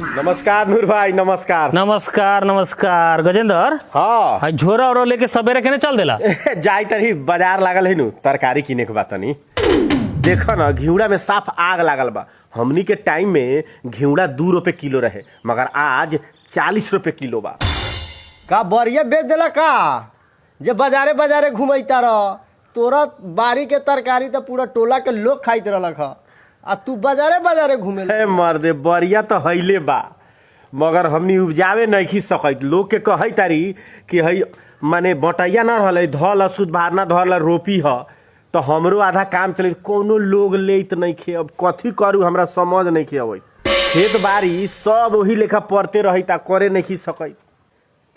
नमस्कार नूर भाई, नमस्कार। नमस्कार नमस्कार गजेंद्र। हाँ झोरा और लेके सवेरे केने चल देला? जाई तनी बाजार लागल है नु तरकारी किने के बात तनी। देखो ना घिउड़ा में साफ आग लागल बा। हमनी के टाइम में घिउड़ा 2 रुपए किलो रहे, मगर आज 40 रुपए किलो बा। का बढ़िया बेच देला का जे बाजारे बाजारे घुमैता रह। तोरा बारी के तरकारी तो पूरा टोला के लोग खाइत रहलक ह, आ तू बाजारे बाजारे घूमे। हे मर्दे बरिया तो हईले बा, मगर हमनी उपजावे नहीं सकत। लोग के कही तारी कि हई माने बटैया न रहल धल सुध भारना धल रोपी ह, तो हमरो आधा काम चले। कोनो लोग लेत नहीं खे। अब कथी करू हमरा समझ नहीं खे अबे। खेत बाड़ी सब वही लेखा पड़ते रहिता, करे नहीं सकत।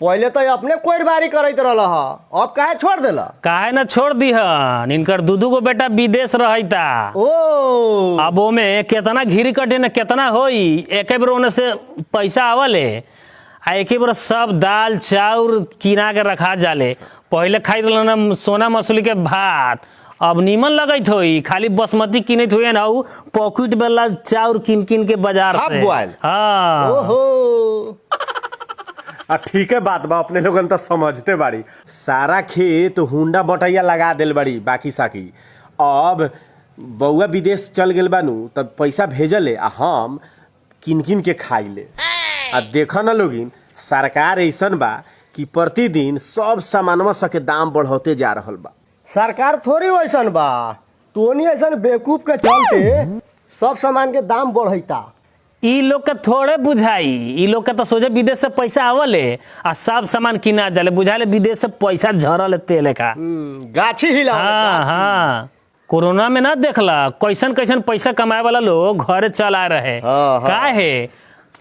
पहले तो अपने कोई बारी करैत रहल ह, अब काहे छोड़ देला? काहे ना छोड़ दीहन, इनकर दूधू को बेटा विदेश रहता। ओ अब ओमे केतना घिरी कटे न केतना होई, एके बेर ओने से पैसा आवले आ एके बेर सब दाल चाउर किना के रखा जाले। पहले खाई रहल न सोना मछली के भात, अब नीमन लगत होई। खाली बासमती किनत हुए ना उ पॉकेट वाला चाउर किन किन के बाजार हाफ से। बॉयल। हाँ ओहो ठीक है बात बा, अपने लोगन तो समझते बाड़ी। सारा खेत हुंडा बटैया लगा दिल बाड़ी बाकी साकी। अब बउआ विदेश चल गेल बानू तब पैसा भेजले आ हम किन किन के खाइले। आ देखो ना लोगिन, सरकार ऐसन बा कि प्रतिदिन सब सामानवा सबके दाम बढ़ते जा रहल बा। सरकार थोड़ी वैसन बा, तोनी ऐसन बेवकूफ के चलते सब सामान के दाम बढ़ैता। ई लोग के थोड़े बुझाई, ई लोग के तो सोचे विदेश से पैसा आवले आ सब सामान किना जाले। बुझाले विदेश से पैसा झरल तेले का। गाछी हिला। हाँ हाँ, कोरोना में ना देखला कैसन कैसन पैसा कमाए वाला लोग घरे चल आए रहे। हाँ, हाँ। काहे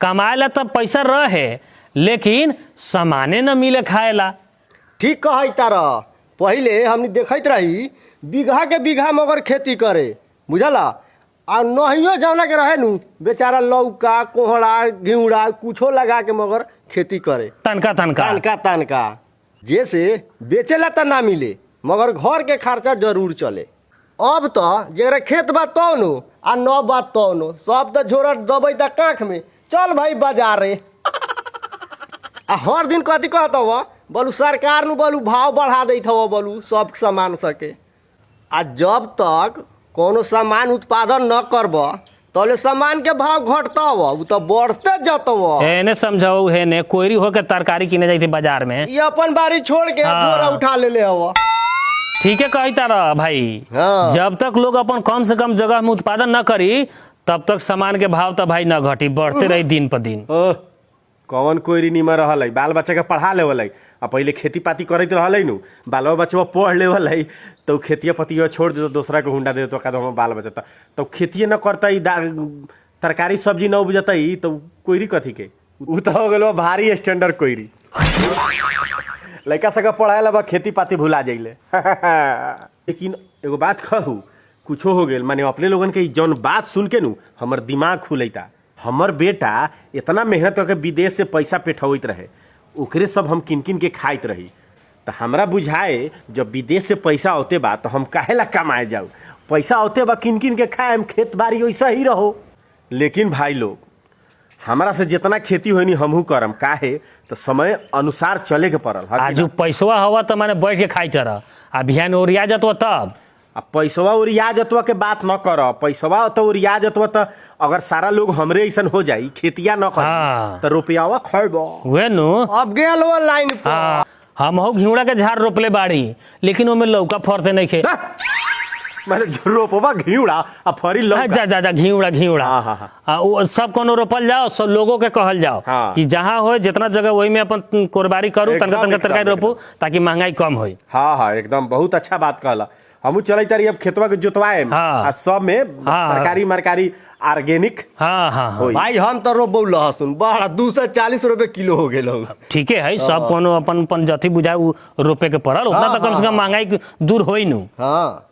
कमाए ला तब पैसा रहे, लेकिन सामाने न मिले खाए ला। ठीक कहता रह। पहले हमनी देखत रही बीघा के बीघा मगर खेती करे, बुझला। आ नहियो जाना के रहे नु बेचारा लौका कोहड़ा घिउड़ा कुछो लगा के मगर खेती करे। तनका तनका तनका तनका जैसे बेचेला तो ना मिले, मगर घर के खर्चा जरूर चले। अब तो जरा खेत बा तो नो आ न बात तो नो सब तो झोरा दबई ता काख में चल भाई बाजारे। आ हर दिन कथी कहता हुआ बोलू सरकार नु बोलू भाव बढ़ा देत हवा बोलू सब सामान सके। आ जब तक कोनो सामान उत्पादन न करब तले सामान के भाव घटता हुआ उ तो बढ़ते जाता हुआ। हेने समझाओ, हेने कोईरी होके तरकारी किने जाती बाजार में। ये अपन बारी छोड़ के हाँ। झोरा उठा ले हवा। ठीक है कहता रह भाई। हाँ। जब तक लोग अपन कम से कम जगह में उत्पादन न करी तब तक सामान के भाव तो भाई न घटी, बढ़ते रही दिन पर दिन। ओह कौन कोई निमर रहल है, बाल बच्चा के पढ़ा लेवल है। आ पहले खेती पाती करते रहल है नु, बाल बच्चा पढ़ लेवल है तो खेतिया पतिया छोड़ दे, दूसरा के हुंडा दे तो का बाल बच्चा तो खेतिए न करता तरकारी सब्जी न उपजता तो कोईरी कथी के। उ तो हो गलो भारी स्टैंडर्ड कोईरी। लड़का सबके पढ़ाए ला खेती पाती भुला जाइले। लेकिन एगो बात कहू, कुछो हो गेल माने अपने लोगन के जौन बात सुन के नु हमर दिमाग खुलैता। हमर बेटा इतना मेहनत करके विदेश से पैसा पेठौत रहे, ओकरे सब हम किन किन के खाइत रही। तो हमरा बुझाए जब विदेश से पैसा होते बा तो हम काहे ला कमाए जाऊ। पैसा होते बा किन किन के खाएम, खेत बाड़ी वैसा ही रहो। लेकिन भाई लोग हमरा से जितना खेती होनी हमहू करम, काहे तो समय अनुसार चले के पड़ल। आज पैसवा हवा तो मैंने बैठ के खाई तरह, आ बिहान ओरिया जतो तब। आ पैसवा ओरिया जतवा के बात न कर, पैसवा तो ओरिया जतवा तो अगर सारा लोग हमरे ऐसन हो जाई खेतिया न कर हाँ। तो रुपयावा खैबो वे नु। अब गेल वो लाइन पर। हाँ, हम हो घिउड़ा के झाड़ रोपले बाड़ी, लेकिन ओमे लौका फरते नहीं खे। माने रोपवा घिउड़ा आ फरी लौका। जा जा जा घिउड़ा घिउड़ा। हाँ, हाँ, हाँ। वो सब कोनो रोपल जाओ, सब लोगों के कहल जाओ। हाँ। कि जहाँ हो जितना जगह वही में अपन कोरबारी करूँ, एकदम, तनका तनका एकदम, तरकारी रोपू ताकि महंगाई कम होई। हाँ हाँ एकदम बहुत अच्छा बात कहला। हमू चले तारी अब खेतवा के जोतवाए हाँ। आ सब में हाँ। तरकारी मरकारी ऑर्गेनिक हाँ हाँ हाँ, भाई हम तो रोपबो लहसुन बड़ा 240 रुपए किलो हो गेल। ठीक है सब कोनो अपन अपन जथी बुझाए उ रोपे के पड़ल, उतना तो कम से कम महंगाई दूर होई नु। हाँ